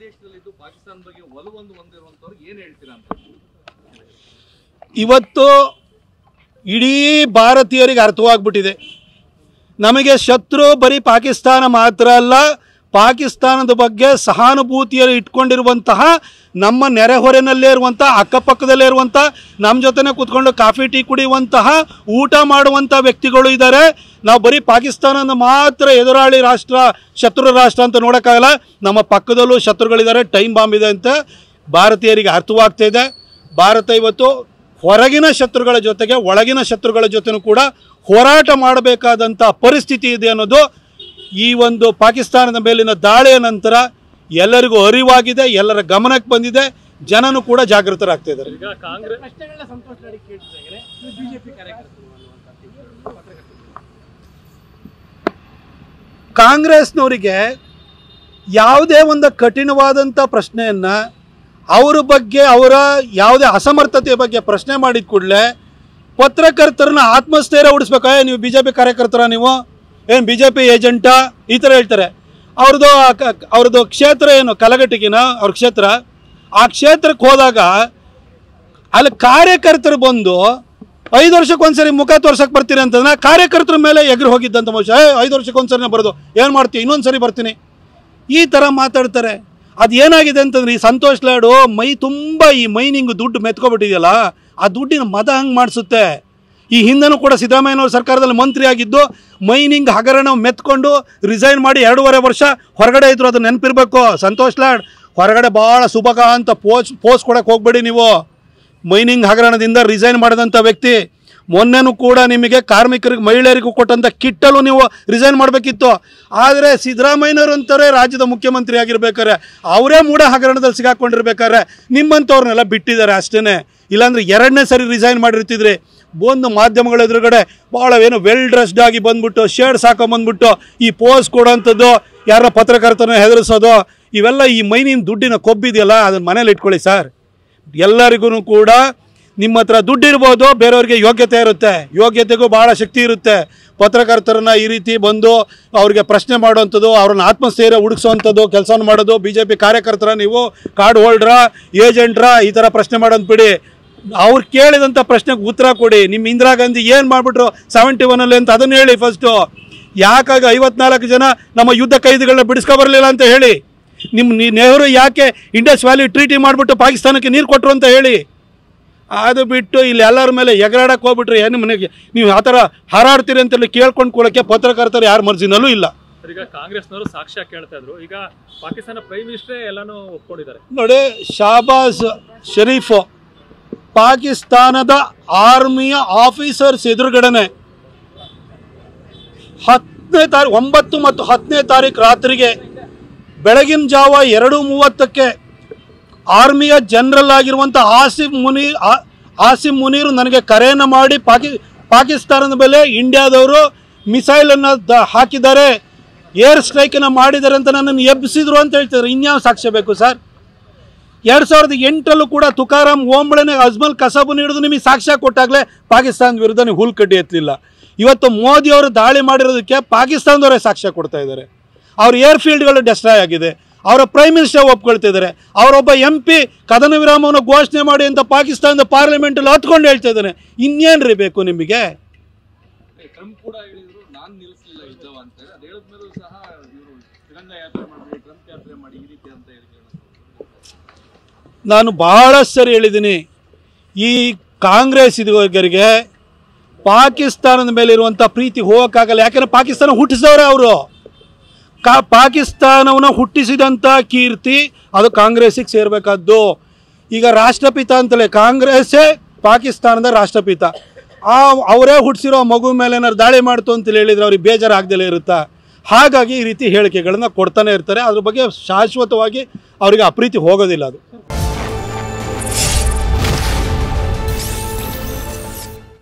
ದೇಶದಲ್ಲಿದ್ದು ಪಾಕಿಸ್ತಾನ ಬಗ್ಗೆ ಒಲವೊಂದು ಹೊಂದಿರುವಂತವ್ರಿಗೆ ಏನು ಹೇಳ್ತೀರಾ ಅಂತ? ಇವತ್ತು ಇಡೀ ಭಾರತೀಯರಿಗೆ ಅರ್ಥವಾಗ್ಬಿಟ್ಟಿದೆ, ನಮಗೆ ಶತ್ರು ಬರೀ ಪಾಕಿಸ್ತಾನ ಮಾತ್ರ ಅಲ್ಲ, ಪಾಕಿಸ್ತಾನದ ಬಗ್ಗೆ ಸಹಾನುಭೂತಿಯಲ್ಲಿ ಇಟ್ಕೊಂಡಿರುವಂತಹ ನಮ್ಮ ನೆರೆಹೊರೆನಲ್ಲೇ ಇರುವಂಥ, ಅಕ್ಕಪಕ್ಕದಲ್ಲೇ ಇರುವಂಥ, ನಮ್ಮ ಜೊತೆನೇ ಕೂತ್ಕೊಂಡು ಕಾಫಿ ಟೀ ಕುಡಿಯುವಂತಹ, ಊಟ ಮಾಡುವಂಥ ವ್ಯಕ್ತಿಗಳು ಇದ್ದಾರೆ. ನಾವು ಬರೀ ಪಾಕಿಸ್ತಾನನ ಮಾತ್ರ ಎದುರಾಳಿ ರಾಷ್ಟ್ರ, ಶತ್ರು ರಾಷ್ಟ್ರ ಅಂತ ನೋಡೋಕ್ಕಾಗಲ್ಲ. ನಮ್ಮ ಪಕ್ಕದಲ್ಲೂ ಶತ್ರುಗಳಿದ್ದಾರೆ, ಟೈಮ್ ಬಾಂಬ್ ಇದೆ ಅಂತ ಭಾರತೀಯರಿಗೆ ಅರ್ಥವಾಗ್ತಾ ಇದೆ. ಭಾರತ ಇವತ್ತು ಹೊರಗಿನ ಶತ್ರುಗಳ ಜೊತೆಗೆ ಒಳಗಿನ ಶತ್ರುಗಳ ಜೊತೆನೂ ಕೂಡ ಹೋರಾಟ ಮಾಡಬೇಕಾದಂಥ ಪರಿಸ್ಥಿತಿ ಇದೆ ಅನ್ನೋದು ಈ ಒಂದು ಪಾಕಿಸ್ತಾನದ ಮೇಲಿನ ದಾಳಿಯ ನಂತರ ಎಲ್ಲರಿಗೂ ಅರಿವಾಗಿದೆ, ಎಲ್ಲರ ಗಮನಕ್ಕೆ ಬಂದಿದೆ, ಜನನು ಕೂಡ ಜಾಗೃತರಾಗ್ತಾ ಇದ್ದಾರೆ. ಈಗ ಕಾಂಗ್ರೆಸ್ ಕಾಂಗ್ರೆಸ್ನವರಿಗೆ ಯಾವುದೇ ಒಂದು ಕಠಿಣವಾದಂಥ ಪ್ರಶ್ನೆಯನ್ನು ಅವರ ಬಗ್ಗೆ, ಅವರ ಯಾವುದೇ ಅಸಮರ್ಥತೆಯ ಬಗ್ಗೆ ಪ್ರಶ್ನೆ ಮಾಡಿದ ಕೂಡಲೇ ಪತ್ರಕರ್ತರನ್ನ ಆತ್ಮಸ್ಥೈರ್ಯ ಉಡಿಸ್ಬೇಕಾ, ನೀವು ಬಿ ಜೆ ಪಿ ಕಾರ್ಯಕರ್ತರ, ನೀವು ಏನು ಬಿ ಜೆ ಪಿ ಏಜೆಂಟಾ, ಈ ಥರ ಹೇಳ್ತಾರೆ. ಅವ್ರದ್ದು ಕ್ಷೇತ್ರ ಏನು ಕಲಘಟಗಿನ ಅವ್ರ ಕ್ಷೇತ್ರ, ಆ ಕ್ಷೇತ್ರಕ್ಕೆ ಹೋದಾಗ ಅಲ್ಲಿ ಕಾರ್ಯಕರ್ತರು ಬಂದು 5 ವರ್ಷಕ್ಕೊಂದ್ಸರಿ ಮುಖ ತೋರ್ಸಕ್ಕೆ ಬರ್ತೀನಿ ಅಂತಂದ್ರೆ ಕಾರ್ಯಕರ್ತರ ಮೇಲೆ ಎಗರು ಹೋಗಿದ್ದಂಥ ಮನುಷ್ಯ 5 ವರ್ಷಕ್ಕೊಂದ್ಸರಿನೇ ಬರೋದು, ಏನು ಮಾಡ್ತೀವಿ, ಇನ್ನೊಂದು ಸರಿ ಬರ್ತೀನಿ, ಈ ಥರ ಮಾತಾಡ್ತಾರೆ. ಅದು ಏನಾಗಿದೆ ಅಂತಂದ್ರೆ ಈ ಸಂತೋಷ್ ಲಾಡು ಮೈ ತುಂಬ ಈ ಮೈನಿಂಗ್ ದುಡ್ಡು ಮೆತ್ಕೊಬಿಟ್ಟಿದೆಯಲ್ಲ, ಆ ದುಡ್ಡಿನ ಮದ ಹಂಗೆ ಮಾಡಿಸುತ್ತೆ. ಈ ಹಿಂದೆನೂ ಕೂಡ ಸಿದ್ದರಾಮಯ್ಯನವ್ರ ಸರ್ಕಾರದಲ್ಲಿ ಮಂತ್ರಿ ಆಗಿದ್ದು ಮೈನಿಂಗ್ ಹಗರಣ ಮೆತ್ಕೊಂಡು ರಿಸೈನ್ ಮಾಡಿ 2.5 ವರ್ಷ ಹೊರಗಡೆ ಇದ್ರು, ಅದು ನೆನಪಿರಬೇಕು. ಸಂತೋಷ್ ಲಾಡ್ ಹೊರಗಡೆ ಭಾಳ ಸುಭಗ ಅಂತ ಪೋಸ್ಟ್ ಕೊಡೋಕ್ಕೆ ಹೋಗಬೇಡಿ ನೀವು. ಮೈನಿಂಗ್ ಹಗರಣದಿಂದ ರಿಸೈನ್ ಮಾಡಿದಂಥ ವ್ಯಕ್ತಿ. ಮೊನ್ನೆನೂ ಕೂಡ ನಿಮಗೆ ಕಾರ್ಮಿಕರಿಗೆ, ಮಹಿಳೆಯರಿಗೂ ಕೊಟ್ಟಂಥ ಕಿಟ್ಟಲು ನೀವು ರಿಸೈನ್ ಮಾಡಬೇಕಿತ್ತು. ಆದರೆ ಸಿದ್ದರಾಮಯ್ಯನವರು ಅಂತಾರೆ ರಾಜ್ಯದ ಮುಖ್ಯಮಂತ್ರಿ ಆಗಿರ್ಬೇಕಾರೆ ಅವರೇ ಮೂಢ ಹಗರಣದಲ್ಲಿ ಸಿಗಾಕೊಂಡಿರ್ಬೇಕಾದ್ರೆ ನಿಮ್ಮಂಥವ್ರನ್ನೆಲ್ಲ ಬಿಟ್ಟಿದ್ದಾರೆ ಅಷ್ಟೇ. ಇಲ್ಲಾಂದರೆ 2ನೇ ಸರಿ ರಿಸೈನ್ ಮಾಡಿರ್ತಿದ್ರಿ. ಬಂದು ಮಾಧ್ಯಮಗಳ ಎದುರುಗಡೆ ಭಾಳ ಏನು ವೆಲ್ ಡ್ರೆಸ್ಡ್ ಆಗಿ ಬಂದ್ಬಿಟ್ಟು ಶರ್ಟ್ಸ್ ಹಾಕೊಂಬಂದ್ಬಿಟ್ಟು ಈ ಪೋಸ್ ಕೊಡೋಂಥದ್ದು, ಯಾರ ಪತ್ರಕರ್ತನ ಹೆದರಿಸೋದು, ಇವೆಲ್ಲ ಈ ಮೈನಿನ ದುಡ್ಡಿನ ಕೊಬ್ಬಿದೆಯಲ್ಲ, ಅದನ್ನು ಮನೇಲಿ ಇಟ್ಕೊಳ್ಳಿ ಸರ್. ಎಲ್ಲರಿಗೂ ಕೂಡ ನಿಮ್ಮ ಹತ್ರ ದುಡ್ಡಿರ್ಬೋದು, ಬೇರೆಯವ್ರಿಗೆ ಯೋಗ್ಯತೆ ಇರುತ್ತೆ, ಯೋಗ್ಯತೆಗೂ ಭಾಳ ಶಕ್ತಿ ಇರುತ್ತೆ. ಪತ್ರಕರ್ತರನ್ನ ಈ ರೀತಿ ಬಂದು ಅವ್ರಿಗೆ ಪ್ರಶ್ನೆ ಮಾಡೋವಂಥದ್ದು, ಅವ್ರನ್ನ ಆತ್ಮಸ್ಥೈರ್ಯ ಹುಡುಕ್ಸೋವಂಥದ್ದು ಕೆಲಸವನ್ನು ಮಾಡೋದು, ಬಿ ಜೆ ಪಿ ಕಾರ್ಯಕರ್ತರ, ನೀವು ಕಾರ್ಡ್ ಹೋಲ್ಡ್ರಾ, ಏಜೆಂಟ್ರಾ, ಈ ಥರ ಪ್ರಶ್ನೆ ಮಾಡೋದು ಬಿಡಿ. ಅವ್ರು ಕೇಳಿದಂಥ ಪ್ರಶ್ನೆಗೆ ಉತ್ತರ ಕೊಡಿ. ನಿಮ್ಮ ಇಂದಿರಾ ಗಾಂಧಿ ಏನು ಮಾಡಿಬಿಟ್ರು 71 ಅಂತ ಅದನ್ನು ಹೇಳಿ ಫಸ್ಟು. ಯಾಕಾಗ 54 ಜನ ನಮ್ಮ ಯುದ್ಧ ಕೈದಿಗಳನ್ನ ಬಿಡಿಸ್ಕೊಬರಲಿಲ್ಲ ಅಂತ ಹೇಳಿ. ನಿಮ್ಮ ನೆಹರು ಯಾಕೆ ಇಂಡಸ್ ವ್ಯಾಲಿ ಟ್ರೀಟಿ ಮಾಡಿಬಿಟ್ಟು ಪಾಕಿಸ್ತಾನಕ್ಕೆ ನೀರು ಕೊಟ್ಟರು ಅಂತ ಹೇಳಿ. ಅದು ಬಿಟ್ಟು ಇಲ್ಲಿ ಎಲ್ಲರ ಮೇಲೆ ಎಗರಾಡಕ್ಕೆ ಹೋಗ್ಬಿಟ್ರೆ ಏನು ಮನೆಗೆ ನೀವು ಆ ಥರ ಹಾರಾಡ್ತೀರಿ ಅಂತೇಳಿ ಕೇಳ್ಕೊಂಡು ಕೊಡೋಕ್ಕೆ ಪತ್ರಕರ್ತರು ಯಾರ ಮರ್ಜಿನಲ್ಲೂ ಇಲ್ಲ. ಈಗ ಕಾಂಗ್ರೆಸ್ನವರು ಸಾಕ್ಷ್ಯ ಕೇಳ್ತಾ ಇದ್ರು, ಈಗ ಪಾಕಿಸ್ತಾನ ಪ್ರೈಮ್ ಮಿನಿಸ್ಟ್ರೇ ಎಲ್ಲಾನು ಒಪ್ಕೊಂಡಿದ್ದಾರೆ ನೋಡಿ. ಶಾಬಾಜ್ ಶರೀಫ್ ಪಾಕಿಸ್ತಾನದ ಆರ್ಮಿಯ ಆಫೀಸರ್ಸ್ ಎದುರುಗಡೆನೆ 9 ಮತ್ತು 10ನೇ ತಾರೀಕು ರಾತ್ರಿಗೆ ಬೆಳಗಿನ ಜಾವ 2:30ಕ್ಕೆ ಆರ್ಮಿಯ ಜನರಲ್ ಆಗಿರುವಂಥ ಆಸಿಮ್ ಮುನೀರ್ ನನಗೆ ಕರೆಯನ್ನು ಮಾಡಿ ಪಾಕಿಸ್ತಾನದ ಮೇಲೆ ಇಂಡಿಯಾದವರು ಮಿಸೈಲನ್ನು ಹಾಕಿದ್ದಾರೆ, ಏರ್ ಸ್ಟ್ರೈಕನ್ನು ಮಾಡಿದ್ದಾರೆ ಅಂತ ನನ್ನನ್ನು ಎಬ್ಬಿಸಿದ್ರು ಅಂತ ಹೇಳ್ತಿದ್ದಾರೆ. ಇನ್ಯಾವ ಸಾಕ್ಷ್ಯ ಬೇಕು ಸರ್? 2008 ಕೂಡ ತುಕಾರಾಮ್ ಓಂಬಳೆನೆ ಅಜ್ಮಲ್ ಕಸಬನ್ನು ಹಿಡಿದು ನಿಮಗೆ ಸಾಕ್ಷ್ಯ ಕೊಟ್ಟಾಗಲೇ ಪಾಕಿಸ್ತಾನದ ವಿರುದ್ಧ ನೀವು ಹುಲ್ಕಡ್ಡಿ ಎತ್ತಲಿಲ್ಲ. ಇವತ್ತು ಮೋದಿಯವರು ದಾಳಿ ಮಾಡಿರೋದಕ್ಕೆ ಪಾಕಿಸ್ತಾನದವರೇ ಸಾಕ್ಷ್ಯ ಕೊಡ್ತಾ ಇದ್ದಾರೆ. ಅವ್ರ ಏರ್ಫೀಲ್ಡ್ಗಳು ಡೆಸ್ಟ್ರಾಯ್ ಆಗಿದೆ, ಅವರ ಪ್ರೈಮ್ ಮಿನಿಸ್ಟರ್ ಒಪ್ಕೊಳ್ತಿದ್ದಾರೆ, ಅವರೊಬ್ಬ MP ಕದನ ವಿರಾಮವನ್ನು ಘೋಷಣೆ ಮಾಡಿ ಅಂತ ಪಾಕಿಸ್ತಾನದ ಪಾರ್ಲಿಮೆಂಟಲ್ಲಿ ಹತ್ಕೊಂಡು ಹೇಳ್ತಾ ಇದ್ದಾನೆ. ಇನ್ನೇನ್ರಿ ಬೇಕು ನಿಮಗೆ? ಟ್ರಂಪ್ ಕೂಡ ಹೇಳಿದ್ರು ನಾನು ನಿಲ್ಲಿಸಲಿಲ್ಲ ಯುದ್ಧವ ಅಂತ. ಅದು ಹೇಳಿದ್ಮೇಲೂ ಸಹ ಇವರು ತಿರಂಗ ಯಾತ್ರೆ ಮಾಡಿ, ಟ್ರಂಪ್ ಯಾತ್ರೆ ಮಾಡಿ, ಈ ರೀತಿ ಅಂತ ಹೇಳಿ ನಾನು ಭಾಳಷ್ಟು ಸರಿ ಹೇಳಿದ್ದೀನಿ, ಈ ಕಾಂಗ್ರೆಸ್ ಇದುವರೆಗೆ ಪಾಕಿಸ್ತಾನದ ಮೇಲೆ ಇರುವಂಥ ಪ್ರೀತಿ ಹೋಗೋಕ್ಕಾಗಲ್ಲ. ಯಾಕೆಂದರೆ ಪಾಕಿಸ್ತಾನ ಹುಟ್ಟಿಸಿದವರೇ ಅವರು. ಪಾಕಿಸ್ತಾನವನ್ನು ಹುಟ್ಟಿಸಿದಂಥ ಕೀರ್ತಿ ಅದು ಕಾಂಗ್ರೆಸ್ಸಿಗೆ ಸೇರಬೇಕಾದ್ದು. ಈಗ ರಾಷ್ಟ್ರಪಿತ ಅಂತಲೇ ಕಾಂಗ್ರೆಸ್ಸೇ ಪಾಕಿಸ್ತಾನದ ರಾಷ್ಟ್ರಪಿತ. ಅವರೇ ಹುಟ್ಟಿಸಿರೋ ಮಗು ಮೇಲೆ ಏನಾದ್ರು ದಾಳಿ ಮಾಡ್ತು ಅಂತೇಳಿ ಹೇಳಿದರೆ ಅವ್ರಿಗೆ ಬೇಜಾರಾಗ್ದಲೇ ಇರುತ್ತಾ? ಹಾಗಾಗಿ ಈ ರೀತಿ ಹೇಳಿಕೆಗಳನ್ನು ಕೊಡ್ತಾನೆ ಇರ್ತಾರೆ. ಅದ್ರ ಬಗ್ಗೆ ಶಾಶ್ವತವಾಗಿ ಅವರಿಗೆ ಅಪ್ರೀತಿ ಹೋಗೋದಿಲ್ಲ ಅದು.